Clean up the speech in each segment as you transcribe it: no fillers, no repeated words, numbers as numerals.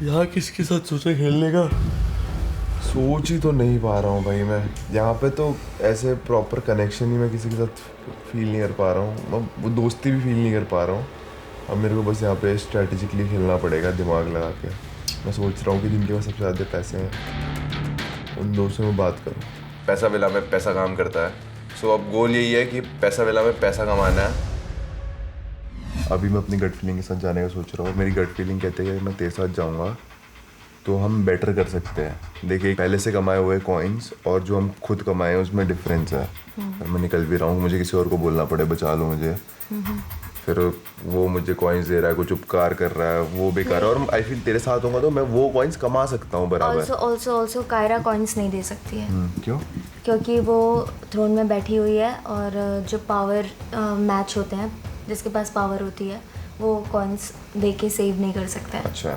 यहाँ किसके साथ सोचा खेलने का? सोच ही तो नहीं पा रहा हूँ भाई मैं। यहाँ पे तो ऐसे प्रॉपर कनेक्शन ही मैं किसी के साथ फील नहीं कर पा रहा हूँ। मैं वो दोस्ती भी फील नहीं कर पा रहा हूँ। अब मेरे को बस यहाँ पे स्ट्रैटेजिकली खेलना पड़ेगा, दिमाग लगा के। मैं सोच रहा हूँ कि जिनके पास सबसे ज़्यादा पैसे हैं उन दोस्तों में बात करूँ। पैसा विला में पैसा काम करता है। सो अब गोल यही है कि पैसा विला में पैसा कमाना है। अभी मैं अपनी गट फीलिंग के साथ जाने का सोच रहा हूँ। मेरी गट फीलिंग कहते हैं कि मैं तेरे साथ जाऊँगा तो हम बेटर कर सकते हैं। देखिए, पहले से कमाए हुए कॉइन्स और जो हम खुद कमाए हैं उसमें डिफरेंस है। और मैं निकल भी रहा हूँ, मुझे किसी और को बोलना पड़े बचा लो मुझे, फिर वो मुझे कॉइन्स दे रहा है, कुछ उपकार कर रहा है, वो बेकार है। और आई फील तेरे साथ होगा तो मैं वो कॉइन्स कमा सकता हूँ बराबर। ऑल्सो कायरा कॉइन्स नहीं दे सकती है। क्यों? क्योंकि वो थ्रोन में बैठी हुई है और जो पावर मैच होते हैं, जिसके पास पावर होती है वो कॉइन्स दे के सेव नहीं कर सकता है। अच्छा,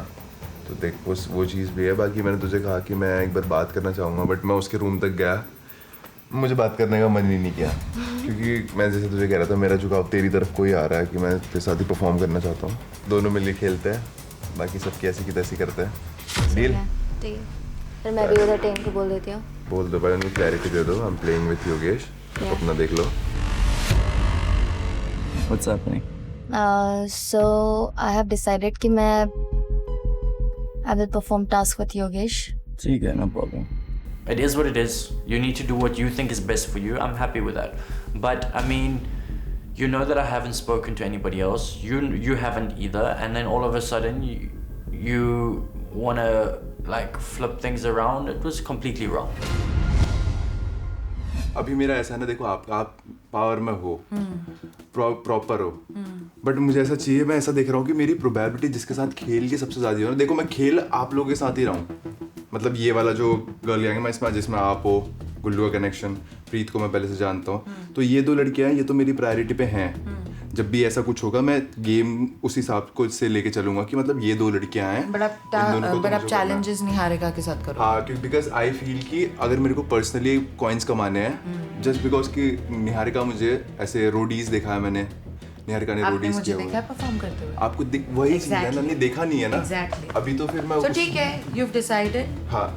तो देख वो चीज़ भी है। बाकी मैंने तुझे कहा कि मैं एक बार बात करना चाहूँगा, बट मैं उसके रूम तक गया, मुझे बात करने का मन ही नहीं किया। क्योंकि मैं जैसे तुझे कह रहा था, मेरा झुकाव तेरी तरफ कोई आ रहा है कि मैं तेरे साथ ही परफॉर्म करना चाहता हूँ। दोनों मिलके खेलते हैं, बाकी सब कैसी की तैसी करते हैं। डील? ठीक है, फिर मैं भी उधर टेम को बोल देती हूँ। बोल दो भाई, उनको क्लैरिटी दे दो। I am playing with Yogesh, अपना देख लो। What's happening? So I have decided कि मैं I will perform task with Yogesh. ठीक है, no problem. It is what it is. You need to do what you think is best for you. I'm happy with that. But I mean, you know that I haven't spoken to anybody else. You haven't either. And then all of a sudden you wanna like flip things around. It was completely wrong. अभी मेरा ऐसा है ना, देखो आप power में हो, proper हो, बट मुझे ऐसा चाहिए, मैं ऐसा देख रहा हूँ कि मेरी प्रोबेबिलिटी जिसके साथ खेल के सबसे ज़्यादा हो ना। देखो, मैं खेल आप लोगों के साथ ही रहा हूँ। मतलब ये वाला जो गर्ल गैंग है, मैं इसमें जिसमें आप हो, गुल्लू का कनेक्शन, प्रीत को मैं पहले से जानता हूँ, तो ये दो लड़कियाँ हैं, ये तो मेरी प्रायोरिटी पे हैं। जब भी ऐसा कुछ होगा मैं गेम उस हिसाब को से लेके चलूंगा कि मतलब ये दो लड़कियां हैं, बट आप चैलेंजेस निहारिका के साथ करो। हाँ, क्योंकि बिकॉज आई फील कि अगर मेरे को पर्सनली कॉइन्स कमाने हैं, जस्ट बिकॉज कि निहारिका मुझे ऐसे रोडीज देखा है मैंने, निहारिका ने रोडीज मुझे किया देखा है परफॉर्म करते हुए। आपको वही चीज है ना, नहीं देखा नहीं है ना। Exactly. अभी तो फिर मैं तो ठीक है, you've decided. हाँ,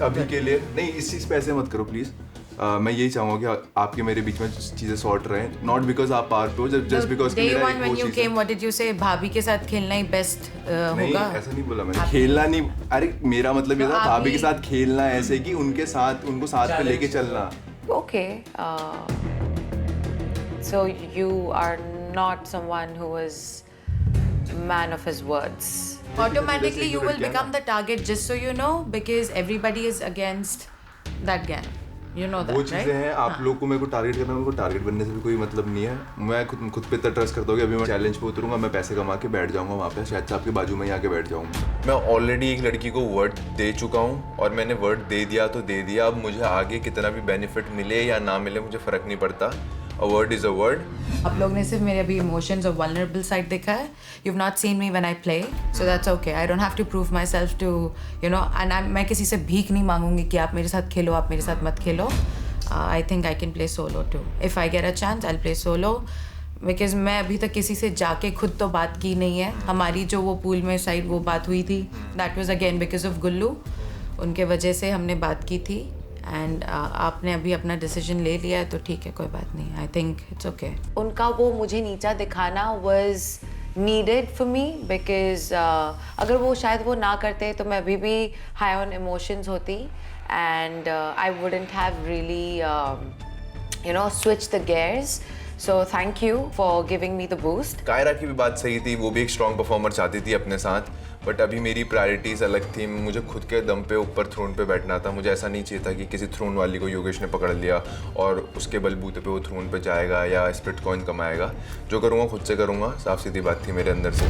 अभी के लिए नहीं, इस चीज पे ऐसे मत करो प्लीज। मैं यही चाहूंगा कि आपके मेरे बीच में चीजें सॉर्ट रहें, नॉट बिकॉज आप पावर पे हो, just because Day one when you came, what did you say? भाभी के साथ खेलना ही बेस्ट नहीं, होगा। ऐसा नहीं बोला मैंने। खेलना नहीं, अरे मेरा मतलब ये था भाभी के साथ खेलना, ऐसे कि उनके साथ, उनको साथ पे लेके चलना। Okay. So you are not someone who is man of his words. Automatically you will become the target, just so you know, because everybody is against that gang. You know that, वो right? चीजें हैं, आप लोग को मेरे को target करना, मेरे को टारगेट बनने से भी कोई मतलब नहीं है। मैं खुद पे इतना ट्रस्ट करता हूँ कि अभी मैं चैलेंज पे उतरूंगा, मैं पैसे कमा के बैठ जाऊंगा वहाँ पे, शायद से आपके बाजू में ही आके बैठ जाऊंगा। मैं ऑलरेडी एक लड़की को वर्ड दे चुका हूँ, और मैंने वर्ड दे दिया तो दे दिया। अब मुझे आगे कितना भी बेनिफिट मिले या ना मिले मुझे फर्क नहीं पड़ता। A word is a word. आप लोग ने सिर्फ मेरे अभी इमोशंस और vulnerable side देखा है. You've not seen me when I play, so that's okay. I don't have to prove myself to, you know, and मैं किसी से भीख नहीं मांगूंगी कि आप मेरे साथ खेलो, आप मेरे साथ मत खेलो. I think I can play solo too. If I get a chance, I'll play solo. Because मैं अभी तक किसी से जाके खुद तो बात की नहीं है. हमारी जो वो पूल में साइड वो बात हुई थी, that was again because of गुल्लू. उनके वजह से हमने बात की थी. एंड आपने अभी अपना डिसीजन ले लिया है तो ठीक है, कोई बात नहीं. I think it's okay. उनका वो मुझे नीचा दिखाना was needed for me because अगर वो शायद वो ना करते तो मैं अभी भी high on emotions होती and I wouldn't have really you know switched the gears. So thank you for giving me the boost. Kiara की भी बात सही थी, वो भी एक स्ट्रॉन्ग परफॉर्मर चाहती थी अपने साथ, बट अभी मेरी प्रायोरिटीज़ अलग थी. मुझे खुद के दम पे ऊपर थ्रोन पे बैठना था. मुझे ऐसा नहीं चाहिए था कि किसी थ्रोन वाली को योगेश ने पकड़ लिया और उसके बलबूते पे वो थ्रोन पे जाएगा या स्प्लिट कॉइन कमाएगा. जो करूँगा खुद से करूँगा, साफ सीधी बात थी मेरे अंदर से.